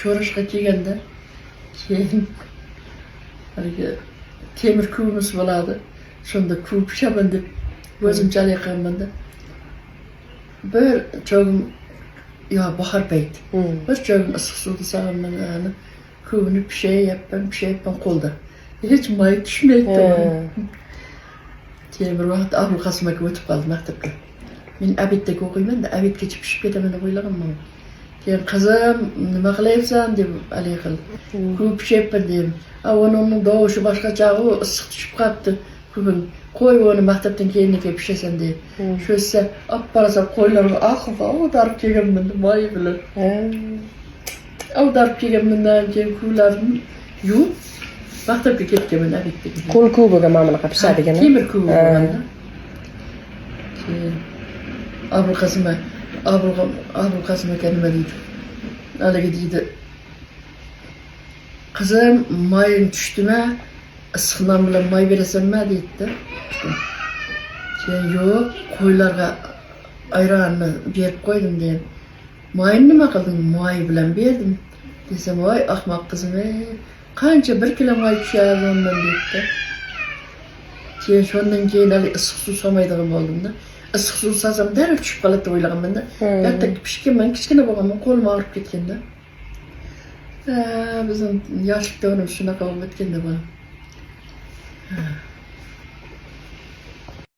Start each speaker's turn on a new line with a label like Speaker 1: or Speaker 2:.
Speaker 1: cho'rishga kelganda keyin haligi temir kuvimiz bo'ladi. Shunda kuv pishaman deb o'zimchalik qilganman-da. Bir cho'g'im yo bahor payti. Bir cho'g'im issiq suvda solganman. Kuvni pishayapman qo'lda. Hech may tushmaydi. Keyin bir vaqt Abul Qasim aka o'tib qoldi maktabga. Men abitdagi o'qiyman-da, abitgacha pishib ketaman deb o'ylaganman. Keyin qizim, nima qilyapsan deb haligi qildi. Kuv pishyapman dedim. Uning dovushi boshqacha, u issiq tushib qolibdi. Kuvin qo'y uni maktabdan keyin pishasan deydi. Shu'sa olib borasam qo'ylarga oxirga o'darib kelganman may bilan. O'darib kelganman, keyin kuvlarni yuvib maktabga ketganman abitdagi.
Speaker 2: Qo'l kubiga mana bunaqa pishadigan.
Speaker 1: Temir kuv bo'lganda. Keyin Abul Qasim aka nima deydi? Haligi deydi. Qizim, maying tushdimi? Issiqdan bilan may berasanmi deydi. Keyin yo'q, qo'ylarga ayronni berib qo'ydim dedim. Mayni nima qilding? May bilan berdim. Desam, voy ahmoq qizim, qancha 1 kilo may tushadi undan deydi. Keyin shundan keyin issiq suv solmaydigan bo'ldim-da. Issiq suv solsam darrov tushib qoladi deb o'ylaganman-da. Erta pishganman, kichkina bo'lganman, qo'lim og'rib ketganda. Bizning yoshlik davrim shunaqa bo'lib o'tganda bo'lam.